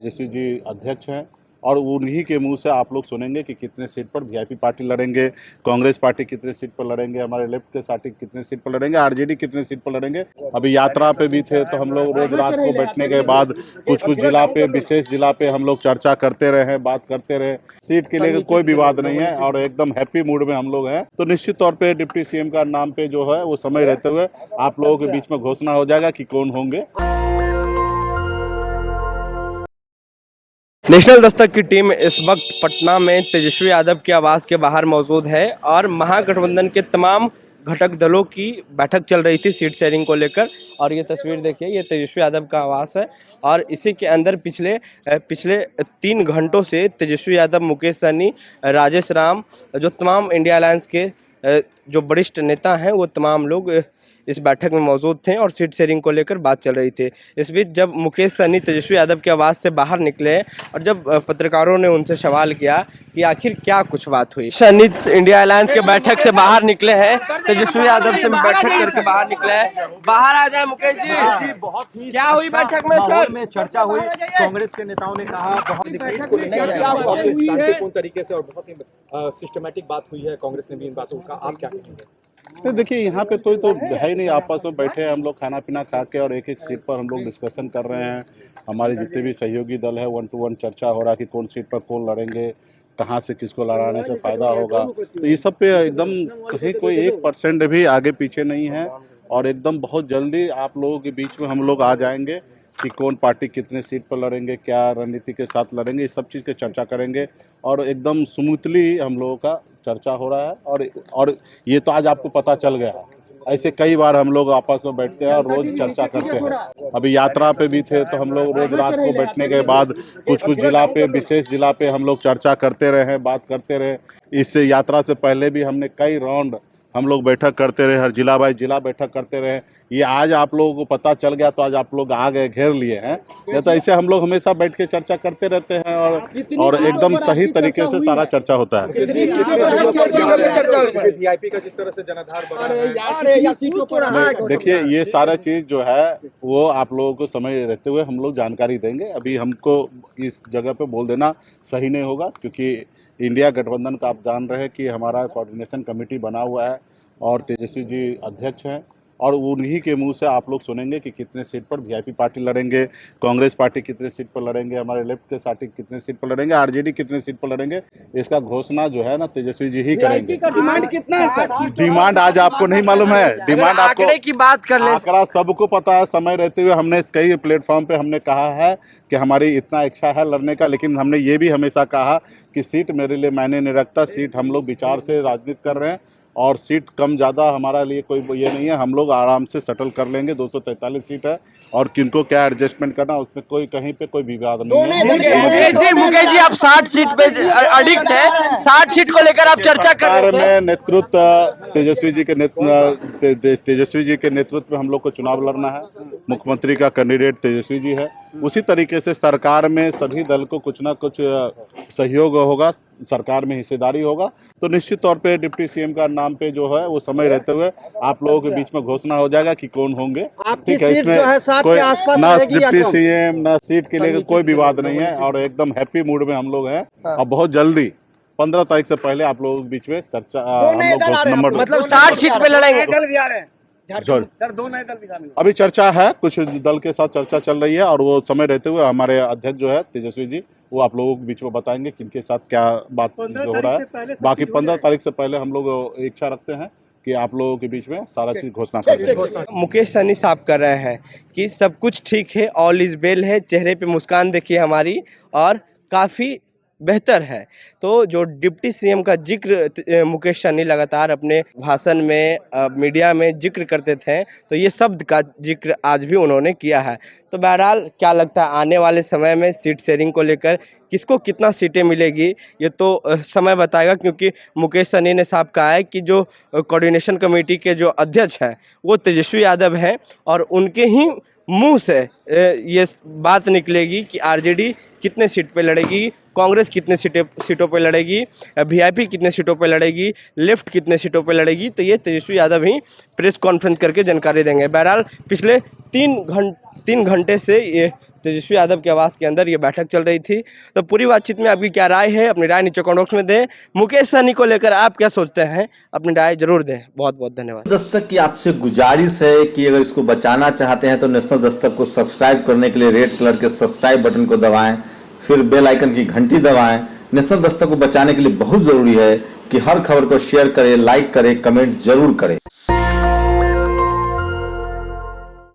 तेजस्वी जी अध्यक्ष हैं और उन्हीं के मुंह से आप लोग सुनेंगे कि कितने सीट पर वीआईपी पार्टी लड़ेंगे, कांग्रेस पार्टी कितने सीट पर लड़ेंगे, हमारे लेफ्ट के पार्टी कितने सीट पर लड़ेंगे, आरजेडी कितने सीट पर लड़ेंगे। अभी यात्रा पे भी थे तो हम लोग रोज रात को बैठने के बाद कुछ कुछ जिला पे, विशेष जिला पे हम लोग चर्चा करते रहे हैं, बात करते रहे। सीट के लिए कोई विवाद नहीं है और एकदम हैप्पी मूड में हम लोग हैं। तो निश्चित तौर पे डिप्टी सीएम का नाम पे जो है वो समय रहते हुए आप लोगों के बीच में घोषणा हो जाएगा कि कौन होंगे। नेशनल दस्तक की टीम इस वक्त पटना में तेजस्वी यादव के आवास के बाहर मौजूद है और महागठबंधन के तमाम घटक दलों की बैठक चल रही थी सीट शेयरिंग को लेकर। और ये तस्वीर देखिए, ये तेजस्वी यादव का आवास है और इसी के अंदर पिछले 3 घंटों से तेजस्वी यादव, मुकेश सहनी, राजेश राम, जो तमाम इंडिया अलायंस के जो वरिष्ठ नेता हैं वो तमाम लोग इस बैठक में मौजूद थे और सीट शेयरिंग को लेकर बात चल रही थी। इस बीच जब मुकेश सहनी तेजस्वी यादव के आवास से बाहर निकले और जब पत्रकारों ने उनसे सवाल किया कि आखिर क्या कुछ बात हुई, सहनी इंडिया अलायंस के बैठक से बाहर निकले हैं, तेजस्वी यादव से बैठक करके बाहर निकले हैं। बाहर आ जाए मुकेश जी, बहुत ही क्या हुई बैठक में सर? में चर्चा हुई। कांग्रेस के नेताओं ने कहा बहुत ही शांतिपूर्ण तरीके से और बहुत ही सिस्टमैटिक बात हुई है। कांग्रेस ने भी इन बातों का, आप क्या कहेंगे? तो देखिए, यहाँ पे कोई तो है ही नहीं, आपस में बैठे हैं हम लोग खाना पीना खा के और एक एक सीट पर हम लोग डिस्कशन कर रहे हैं। हमारे जितने भी सहयोगी दल है 1 to 1 चर्चा हो रहा है कि कौन सीट पर कौन लड़ेंगे, कहाँ से किसको लड़ाने से फायदा होगा। तो ये सब पे एकदम कहीं कोई 1% भी आगे पीछे नहीं है और एकदम बहुत जल्दी आप लोगों के बीच में हम लोग आ जाएंगे कि कौन पार्टी कितने सीट पर लड़ेंगे, क्या रणनीति के साथ लड़ेंगे, इस सब चीज़ की चर्चा करेंगे और एकदम स्मूथली हम लोगों का चर्चा हो रहा है। और ये तो आज आपको पता चल गया है, ऐसे कई बार हम लोग आपस में बैठते हैं और रोज चर्चा करते हैं। अभी यात्रा पे भी थे तो हम लोग रोज रात को बैठने के बाद कुछ कुछ जिला पे, विशेष जिला पे हम लोग चर्चा करते रहे हैं, बात करते रहे। इससे यात्रा से पहले भी हमने कई राउंड हम लोग बैठक करते रहे, हर जिला बाई जिला बैठक करते रहे। ये आज आप लोगों को पता चल गया तो आज आप लोग आ गए, घेर लिए हैं। या तो ऐसे हम लोग हमेशा बैठ के चर्चा करते रहते हैं और एकदम सही तरीके से सारा चर्चा होता है। वीआईपी का जिस तरह से जनाधार बढ़ा है, देखिए, ये सारा चीज जो है वो आप लोगों को समय रहते हुए हम लोग जानकारी देंगे। अभी हमको इस जगह पे बोल देना सही नहीं होगा क्योंकि इंडिया गठबंधन का आप जान रहे हैं कि हमारा कोऑर्डिनेशन कमेटी बना हुआ है और तेजस्वी जी अध्यक्ष हैं और उन्हीं के मुंह से आप लोग सुनेंगे कि कितने सीट पर वीआईपी पार्टी लड़ेंगे, कांग्रेस पार्टी कितने सीट पर लड़ेंगे, हमारे लेफ्ट के पार्टी कितने सीट पर लड़ेंगे, आरजेडी कितने सीट पर लड़ेंगे। इसका घोषणा जो है ना तेजस्वी जी ही करेंगे। डिमांड कितना है सर? डिमांड आज आपको नहीं मालूम है, डिमांड आपको आंकड़े की बात कर ले। आंकड़ा सबको पता है। समय रहते हुए हमने कई प्लेटफॉर्म पे हमने कहा है कि हमारी इतना इच्छा है लड़ने का, लेकिन हमने ये भी हमेशा कहा कि सीट मेरे लिए मायने नहीं रखता। सीट हम लोग विचार से राजनीति कर रहे हैं और सीट कम ज़्यादा हमारा लिए कोई ये नहीं है, हम लोग आराम से सेटल कर लेंगे। 243 सीट है और किनको क्या एडजस्टमेंट करना उसमें कोई कहीं पे कोई विवाद नहीं है। मुकेश जी, आप 60 सीट पे एडिक्ट है, 60 सीट को लेकर आप चर्चा कर रहे सरकार हैं। में नेतृत्व तेजस्वी जी के नेतृत्व में हम लोग को चुनाव लड़ना है। मुख्यमंत्री का कैंडिडेट तेजस्वी जी है। उसी तरीके से सरकार में सभी दल को कुछ ना कुछ सहयोग होगा, सरकार में हिस्सेदारी होगा। तो निश्चित तौर पे डिप्टी सीएम का नाम पे जो है वो समय रहते हुए आप लोगों के बीच में घोषणा हो जाएगा कि कौन होंगे। ठीक है, इसमें कोई ना डिप्टी सीएम ना सीट के लिए कोई विवाद नहीं है और एकदम हैप्पी मूड में हम लोग हैं और बहुत जल्दी 15 तारीख से पहले आप लोगों के बीच में चर्चा हम लोग नंबर मतलब 60 सीट पे लड़ेंगे। सर 2 नए दल भी शामिल। अभी चर्चा है, कुछ दल के साथ चर्चा चल रही है और वो समय रहते हुए हमारे अध्यक्ष जो है तेजस्वी जी वो आप लोगों के बीच में बताएंगे किनके साथ क्या बात जो हो रहा है। बाकी 15 तारीख से पहले हम लोग इच्छा रखते हैं कि आप लोगों के बीच में सारा चीज घोषणा कर दें। मुकेश सहनी साहब कर रहे हैं कि सब कुछ ठीक है, ऑल इज वेल है, चेहरे पे मुस्कान देखिए हमारी और काफ़ी बेहतर है। तो जो डिप्टी सीएम का जिक्र मुकेश सहनी लगातार अपने भाषण में मीडिया में जिक्र करते थे, तो ये शब्द का जिक्र आज भी उन्होंने किया है। तो बहरहाल क्या लगता है आने वाले समय में सीट शेयरिंग को लेकर किसको कितना सीटें मिलेगी ये तो समय बताएगा, क्योंकि मुकेश सहनी ने साफ कहा है कि जो कोऑर्डिनेशन कमेटी के जो अध्यक्ष हैं वो तेजस्वी यादव हैं और उनके ही मुंह से ये बात निकलेगी कि आरजेडी कितने सीट पे लड़ेगी, कांग्रेस कितने सीटों पे लड़ेगी, वीआईपी कितने सीटों पे लड़ेगी, लेफ्ट कितने सीटों पे लड़ेगी। तो ये तेजस्वी यादव ही प्रेस कॉन्फ्रेंस करके जानकारी देंगे। बहरहाल पिछले 3 घंटे से ये तेजस्वी यादव के आवास के अंदर ये बैठक चल रही थी। तो पूरी बातचीत में आपकी क्या राय है, अपनी राय नीचे कमेंट बॉक्स में दें। मुकेश सहनी को लेकर आप क्या सोचते हैं, अपनी राय जरूर दें। बहुत बहुत धन्यवाद। दस्तक की आपसे गुजारिश है कि अगर इसको बचाना चाहते हैं तो नेशनल दस्तक को सब्सक्राइब करने के लिए रेड कलर के सब्सक्राइब बटन को दबाएं, फिर बेल आइकन की घंटी दबाएं। नेशनल दस्तक को बचाने के लिए बहुत जरूरी है कि हर खबर को शेयर करें, लाइक करें, कमेंट जरूर करें।